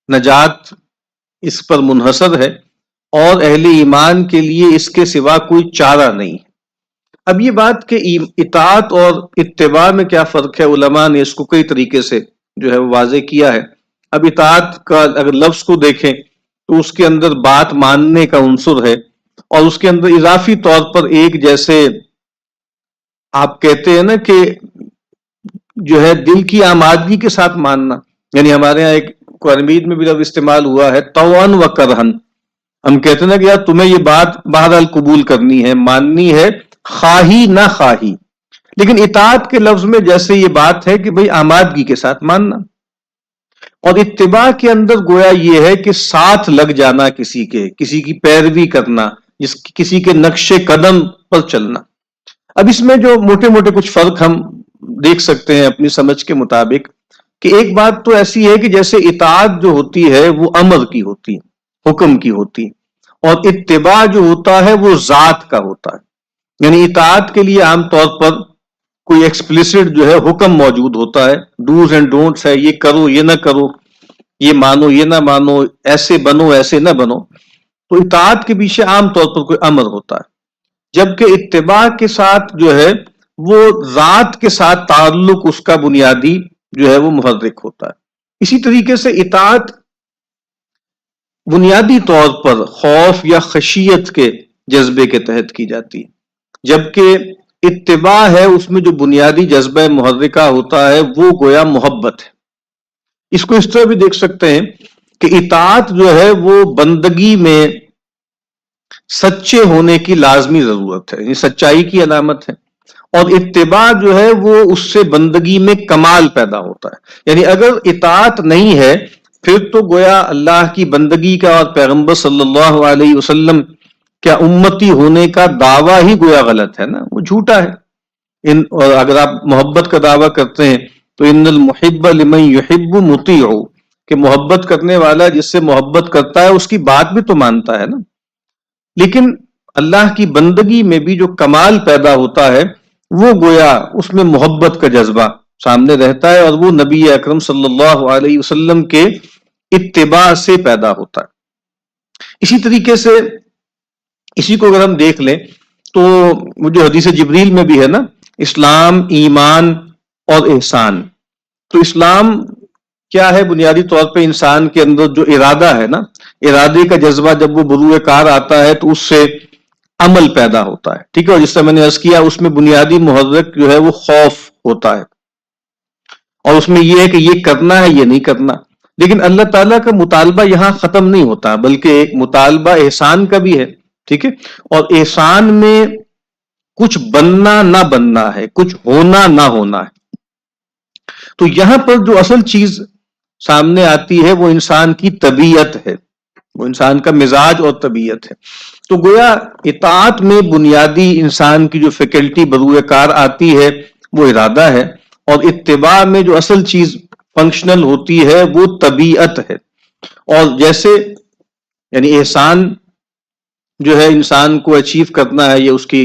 Speaker 1: نجات اس پر منحصر ہے، اور اہل ایمان کے لیے اس کے سوا کوئی چارہ نہیں۔ اب یہ بات کہ اطاعت اور اتباع میں کیا فرق ہے، علماء نے اس کو کئی طریقے سے جو ہے وہ واضح کیا ہے۔ اب اطاعت کا اگر لفظ کو دیکھیں تو اس کے اندر بات ماننے کا عنصر ہے، اور اس کے اندر اضافی طور پر ایک، جیسے آپ کہتے ہیں نا کہ جو ہے دل کی آمادگی کے ساتھ ماننا، یعنی ہمارے ہاں ایک قرآن مجید میں بھی لفظ استعمال ہوا ہے طوعاً و کرہن، ہم کہتے ہیں نا کہ یار تمہیں یہ بات بہرحال قبول کرنی ہے، ماننی ہے، خواہی نہ خواہی۔ لیکن اطاعت کے لفظ میں جیسے یہ بات ہے کہ بھئی آمادگی کے ساتھ ماننا، اور اتباع کے اندر گویا یہ ہے کہ ساتھ لگ جانا، کسی کی پیروی کرنا، کسی کے نقش قدم پر چلنا۔ اب اس میں جو موٹے موٹے کچھ فرق ہم دیکھ سکتے ہیں اپنی سمجھ کے مطابق، کہ ایک بات تو ایسی ہے کہ جیسے اطاعت جو ہوتی ہے وہ امر کی ہوتی ہے، حکم کی ہوتی ہے، اور اتباع جو ہوتا ہے وہ ذات کا ہوتا ہے۔ یعنی اطاعت کے لیے عام طور پر کوئی ایکسپلیسٹ جو ہے حکم موجود ہوتا ہے، ڈوز اینڈ ڈونٹس ہے، یہ کرو یہ نہ کرو، یہ مانو یہ نہ مانو، ایسے بنو ایسے نہ بنو۔ تو اطاعت کے پیچھے عام طور پر کوئی امر ہوتا ہے، جبکہ اتباع کے ساتھ جو ہے وہ ذات کے ساتھ تعلق اس کا بنیادی جو ہے وہ محرک ہوتا ہے۔ اسی طریقے سے اطاعت بنیادی طور پر خوف یا خشیت کے جذبے کے تحت کی جاتی ہے، جبکہ اتباع ہے اس میں جو بنیادی جذبہ محرکہ ہوتا ہے وہ گویا محبت ہے۔ اس کو اس طرح بھی دیکھ سکتے ہیں کہ اطاعت جو ہے وہ بندگی میں سچے ہونے کی لازمی ضرورت ہے، یہ سچائی کی علامت ہے، اور اتباع جو ہے وہ اس سے بندگی میں کمال پیدا ہوتا ہے۔ یعنی اگر اطاعت نہیں ہے پھر تو گویا اللہ کی بندگی کا اور پیغمبر صلی اللہ علیہ وسلم کیا امتی ہونے کا دعویٰ ہی گویا غلط ہے نا، وہ جھوٹا ہے۔ اور اگر آپ محبت کا دعویٰ کرتے ہیں تو ان المحب لمن یحب مطیع، کہ محبت کرنے والا جس سے محبت کرتا ہے اس کی بات بھی تو مانتا ہے نا۔ لیکن اللہ کی بندگی میں بھی جو کمال پیدا ہوتا ہے وہ گویا اس میں محبت کا جذبہ سامنے رہتا ہے، اور وہ نبی اکرم صلی اللہ علیہ وسلم کے اتباع سے پیدا ہوتا ہے۔ اسی طریقے سے اسی کو اگر ہم دیکھ لیں تو وہ جو حدیث جبریل میں بھی ہے نا، اسلام، ایمان اور احسان۔ تو اسلام کیا ہے؟ بنیادی طور پہ انسان کے اندر جو ارادہ ہے نا، ارادے کا جذبہ جب وہ بروئے کار آتا ہے تو اس سے عمل پیدا ہوتا ہے، ٹھیک ہے، اور جس سے میں نے عرض کیا اس میں بنیادی محرک جو ہے وہ خوف ہوتا ہے، اور اس میں یہ ہے کہ یہ کرنا ہے یہ نہیں کرنا۔ لیکن اللہ تعالیٰ کا مطالبہ یہاں ختم نہیں ہوتا، بلکہ ایک مطالبہ احسان کا بھی ہے، ٹھیک ہے، اور احسان میں کچھ بننا نہ بننا ہے، کچھ ہونا نہ ہونا ہے۔ تو یہاں پر جو اصل چیز سامنے آتی ہے وہ انسان کی طبیعت ہے، وہ انسان کا مزاج اور طبیعت ہے۔ تو گویا اطاعت میں بنیادی انسان کی جو فیکلٹی بروئے کار آتی ہے وہ ارادہ ہے، اور اتباع میں جو اصل چیز فنکشنل ہوتی ہے وہ طبیعت ہے۔ اور جیسے یعنی احسان جو ہے انسان کو اچیو کرنا ہے، یہ اس کی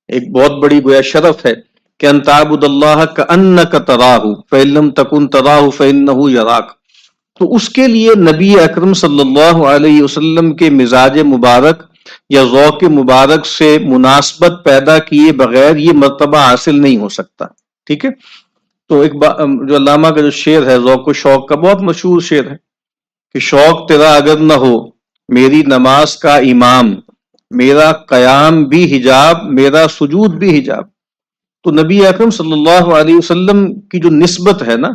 Speaker 1: ایک بہت بڑی گویا شرف ہے کہ ان تعبد اللہ کأنک تراہ فإن لم تکن تراہ فإنہ یراک۔ تو اس کے لیے نبی اکرم صلی اللہ علیہ وسلم کے مزاج مبارک یا ذوق مبارک سے مناسبت پیدا کیے بغیر یہ مرتبہ حاصل نہیں ہو سکتا، ٹھیک ہے۔ تو ایک جو علامہ کا جو شعر ہے ذوق و شوق کا، بہت مشہور شعر ہے کہ شوق تیرا اگر نہ ہو میری نماز کا امام، میرا قیام بھی حجاب میرا سجود بھی حجاب۔ تو نبی اکرم صلی اللہ علیہ وسلم کی جو نسبت ہے نا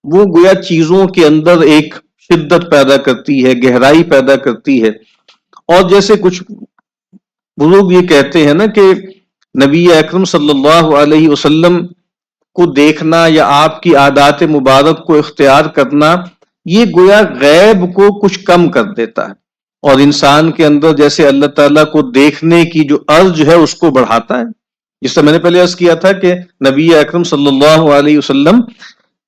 Speaker 1: وہ گویا چیزوں کے اندر ایک شدت پیدا کرتی ہے، گہرائی پیدا کرتی ہے۔ اور جیسے کچھ بزرگ یہ کہتے ہیں نا کہ نبی اکرم صلی اللہ علیہ وسلم کو دیکھنا یا آپ کی عادات مبارک کو اختیار کرنا، یہ گویا غیب کو کچھ کم کر دیتا ہے، اور انسان کے اندر جیسے اللہ تعالیٰ کو دیکھنے کی جو ارج ہے اس کو بڑھاتا ہے. جس سے میں نے پہلے عرض کیا تھا کہ نبی اکرم صلی اللہ علیہ وسلم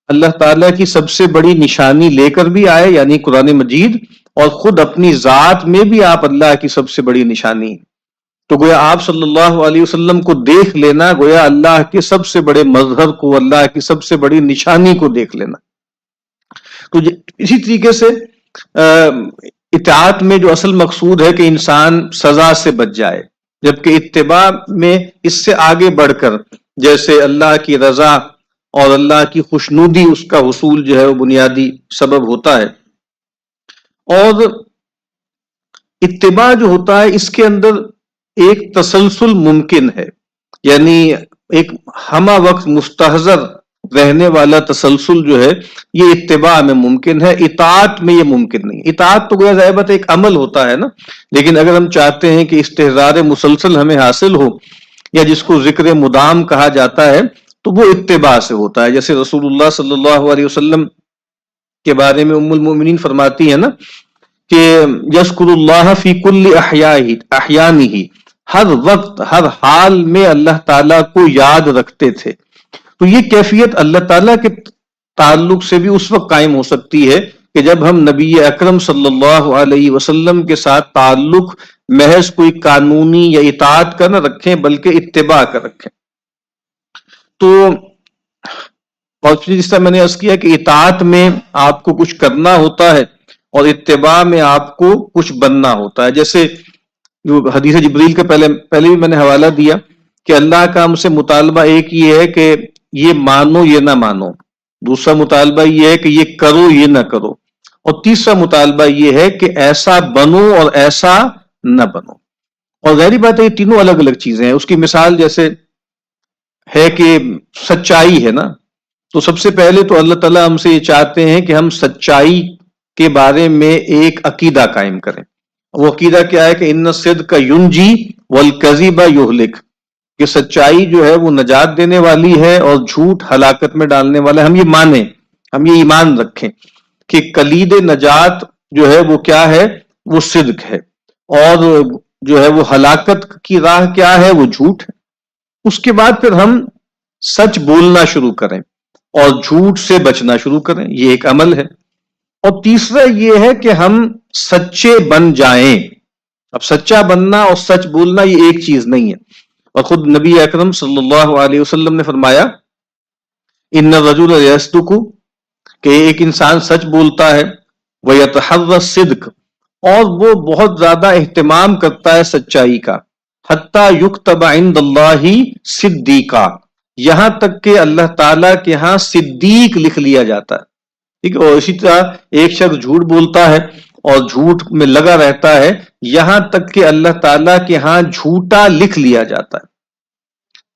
Speaker 1: اللہ تعالیٰ کی سب سے بڑی نشانی لے کر بھی آئے، یعنی قرآن مجید، اور خود اپنی ذات میں بھی آپ اللہ کی سب سے بڑی نشانی ہیں. تو گویا آپ صلی اللہ علیہ وسلم کو دیکھ لینا گویا اللہ کے سب سے بڑے مظہر کو، اللہ کی سب سے بڑی نشانی کو دیکھ لینا. تو اسی طریقے سے اطاعت میں جو اصل مقصود ہے کہ انسان سزا سے بچ جائے، جبکہ اتباع میں اس سے آگے بڑھ کر جیسے اللہ کی رضا اور اللہ کی خوشنودی، اس کا حصول جو ہے وہ بنیادی سبب ہوتا ہے. اور اتباع جو ہوتا ہے اس کے اندر ایک تسلسل ممکن ہے، یعنی ایک ہمہ وقت مستحضر رہنے والا تسلسل جو ہے یہ اتباع میں ممکن ہے، اطاعت میں یہ ممکن نہیں. اطاعت تو گویا ظاہر بات ایک عمل ہوتا ہے نا، لیکن اگر ہم چاہتے ہیں کہ استحضار مسلسل ہمیں حاصل ہو، یا جس کو ذکر مدام کہا جاتا ہے، تو وہ اتباع سے ہوتا ہے. جیسے رسول اللہ صلی اللہ علیہ وسلم کے بارے میں ام المؤمنین فرماتی ہے نا کہ یذکر اللہ فی کل احیانہ، ہر وقت ہر حال میں اللہ تعالیٰ کو یاد رکھتے تھے. تو یہ کیفیت اللہ تعالیٰ کے تعلق سے بھی اس وقت قائم ہو سکتی ہے کہ جب ہم نبی اکرم صلی اللہ علیہ وسلم کے ساتھ تعلق محض کوئی قانونی یا اطاعت کا نہ رکھیں بلکہ اتباع کا رکھیں. تو اور جس طرح میں نے عرض کیا کہ اطاعت میں آپ کو کچھ کرنا ہوتا ہے اور اتباع میں آپ کو کچھ بننا ہوتا ہے. جیسے جو حدیث جبریل کا پہلے بھی میں نے حوالہ دیا کہ اللہ کا ہم سے مطالبہ ایک یہ ہے کہ یہ مانو یہ نہ مانو، دوسرا مطالبہ یہ ہے کہ یہ کرو یہ نہ کرو، اور تیسرا مطالبہ یہ ہے کہ ایسا بنو اور ایسا نہ بنو. اور ظاہری بات ہے یہ تینوں الگ الگ چیزیں ہیں. اس کی مثال جیسے ہے کہ سچائی ہے نا، تو سب سے پہلے تو اللہ تعالیٰ ہم سے یہ چاہتے ہیں کہ ہم سچائی کے بارے میں ایک عقیدہ قائم کریں. وہ عقیدہ کیا ہے کہ ان الصدق ینجی والکذب یہلک، کہ سچائی جو ہے وہ نجات دینے والی ہے اور جھوٹ ہلاکت میں ڈالنے والا ہے. ہم یہ مانیں، ہم یہ ایمان رکھیں کہ کلید نجات جو ہے وہ کیا ہے، وہ صدق ہے، اور جو ہے وہ ہلاکت کی راہ کیا ہے، وہ جھوٹ ہے. اس کے بعد پھر ہم سچ بولنا شروع کریں اور جھوٹ سے بچنا شروع کریں، یہ ایک عمل ہے. اور تیسرا یہ ہے کہ ہم سچے بن جائیں. اب سچا بننا اور سچ بولنا یہ ایک چیز نہیں ہے. اور خود نبی اکرم صلی اللہ علیہ وسلم نے فرمایا ان الرجل یصدق، کہ ایک انسان سچ بولتا ہے، ویتحری الصدق، اور وہ بہت زیادہ اہتمام کرتا ہے سچائی کا، حتی یکتب عند اللہ صدیقا، یہاں تک کہ اللہ تعالیٰ کے ہاں صدیق لکھ لیا جاتا ہے. ٹھیک ہے. اور اسی طرح ایک شخص جھوٹ بولتا ہے اور جھوٹ میں لگا رہتا ہے یہاں تک کہ اللہ تعالیٰ کے ہاں جھوٹا لکھ لیا جاتا ہے.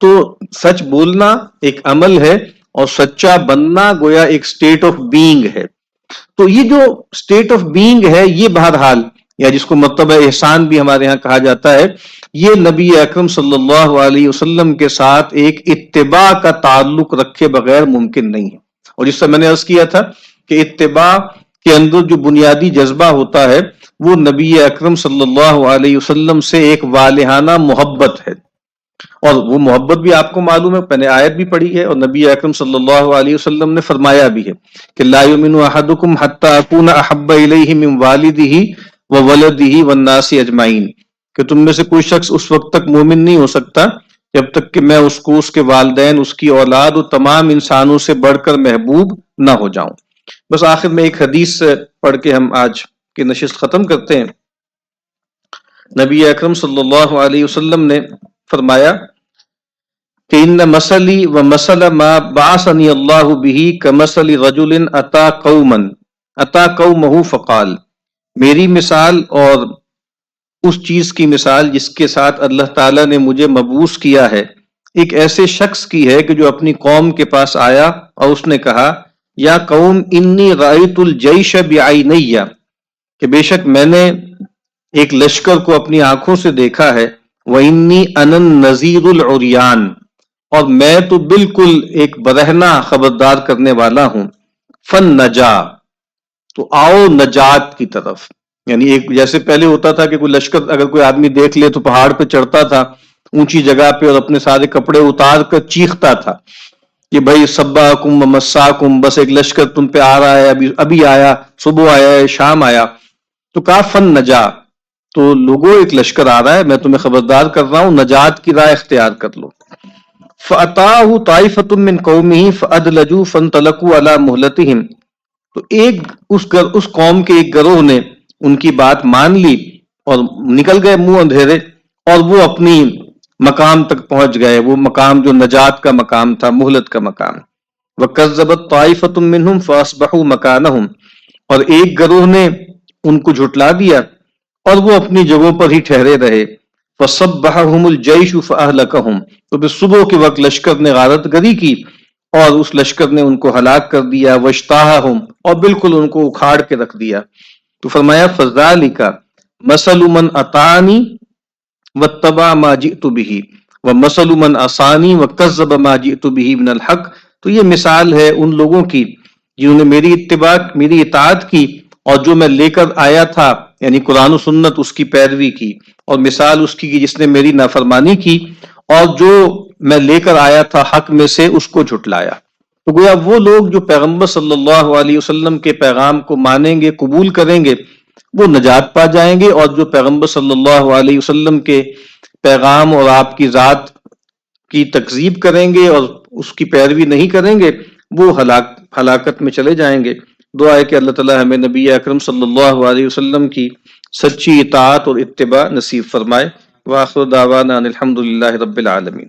Speaker 1: تو سچ بولنا ایک عمل ہے اور سچا بننا گویا ایک سٹیٹ آف بینگ ہے. تو یہ جو سٹیٹ آف بینگ ہے یہ بہرحال، یا جس کو مرتبہ احسان بھی ہمارے یہاں کہا جاتا ہے، یہ نبی اکرم صلی اللہ علیہ وسلم کے ساتھ ایک اتباع کا تعلق رکھے بغیر ممکن نہیں ہے. اور جس سے میں نے عرض کیا تھا کہ اتباع کے اندر جو بنیادی جذبہ ہوتا ہے وہ نبی اکرم صلی اللہ علیہ وسلم سے ایک والہانہ محبت ہے. اور وہ محبت بھی آپ کو معلوم ہے، میں نے آیت بھی پڑھی ہے اور نبی اکرم صلی اللہ علیہ وسلم نے فرمایا بھی ہے کہ لا یؤمن احدکم حتی اکون احب الیہ من والدہ وولدہ والناس اجمعین، کہ تم میں سے کوئی شخص اس وقت تک مومن نہیں ہو سکتا جب تک کہ میں اس کو، اس کے والدین، اس کی اولاد اور تمام انسانوں سے بڑھ کر محبوب نہ ہو جاؤں. بس آخر میں ایک حدیث پڑھ کے ہم آج کی نشست ختم کرتے ہیں. نبی اکرم صلی اللہ علیہ وسلم نے فرمایا کہ ان مثلی و مثل ما بعثنی اللہ بہ کمثل رجل اتی قومہ فقال، میری مثال اور اس چیز کی مثال جس کے ساتھ اللہ تعالیٰ نے مجھے مبعوث کیا ہے ایک ایسے شخص کی ہے کہ جو اپنی قوم کے پاس آیا اور اس نے کہا یا قوم انی رأیت الجیش بعینی، کہ بے شک میں نے ایک لشکر کو اپنی آنکھوں سے دیکھا ہے، وَإِنِّي أَنَا النَّذِيرُ الْعُرْيَانُ، اور میں تو بالکل ایک برہنہ خبردار کرنے والا ہوں. فن نجا، تو آؤ نجات کی طرف. یعنی ایک جیسے پہلے ہوتا تھا کہ کوئی لشکر اگر کوئی آدمی دیکھ لے تو پہاڑ پہ چڑھتا تھا اونچی جگہ پہ اور اپنے سارے کپڑے اتار کر چیختا تھا کہ بھائی سباکم ومساکم، بس ایک لشکر تم پہ آ رہا ہے، ابھی آیا، صبح آیا ہے، شام آیا. تو کہا فن نجا، تو لوگوں ایک لشکر آ رہا ہے، میں تمہیں خبردار کر رہا ہوں، نجات کی راہ اختیار کر لو. فَأَتَاهُ طَائِفَةٌ مِّن قَوْمِهِ فَأَدْلَجُوا فَانْطَلَقُوا عَلَىٰ مُهْلَتِهِمْ، تو اس قوم کے ایک گروہ نے ان کی بات مان لی اور نکل گئے منہ اندھیرے، اور وہ اپنی مقام تک پہنچ گئے، وہ مقام جو نجات کا مقام تھا، مہلت کا مقام. وَكَذَّبَتْ طَائِفَةٌ مِّنْهُمْ فَأَصْبَحُوا مَكَانَهُمْ، اور ایک گروہ نے ان کو جھٹلا دیا اور وہ اپنی جگہوں پر ہی ٹھہرے رہے. فَصَبَّحَهُمُ الْجَيْشُ فَأَهْلَكَهُمْ، تو پھر صبح کے وقت لشکر نے غارت گری کی اور اس لشکر نے ان کو ہلاک کر دیا. وَاشْتَاهَهُمْ، اور بالکل ان کو اکھاڑ کے رکھ دیا. تو فرمایا فَذَلِكَ مَثَلُ مَنْ أَطَاعَنِي وَاتَّبَعَ مَا جِئْتُ بِهِ وَمَثَلُ مَنْ عَصَانِي وَكَذَّبَ مَا جِئْتُ بِهِ مِنَ الْحَقِّ. تو یہ مثال ہے ان لوگوں کی جنہوں نے میری اطاعت کی اور جو میں لے کر آیا تھا یعنی قرآن و سنت اس کی پیروی کی، اور مثال اس کی جس نے میری نافرمانی کی اور جو میں لے کر آیا تھا حق میں سے اس کو جھٹلایا. تو گویا وہ لوگ جو پیغمبر صلی اللہ علیہ وسلم کے پیغام کو مانیں گے، قبول کریں گے، وہ نجات پا جائیں گے، اور جو پیغمبر صلی اللہ علیہ وسلم کے پیغام اور آپ کی ذات کی تکذیب کریں گے اور اس کی پیروی نہیں کریں گے، وہ ہلاکت میں چلے جائیں گے. دعا ہے کہ اللہ تعالی ہمیں نبی اکرم صلی اللہ علیہ وسلم کی سچی اطاعت اور اتباع نصیب فرمائے. وآخر دعوانا ان الحمد للہ رب العالمین.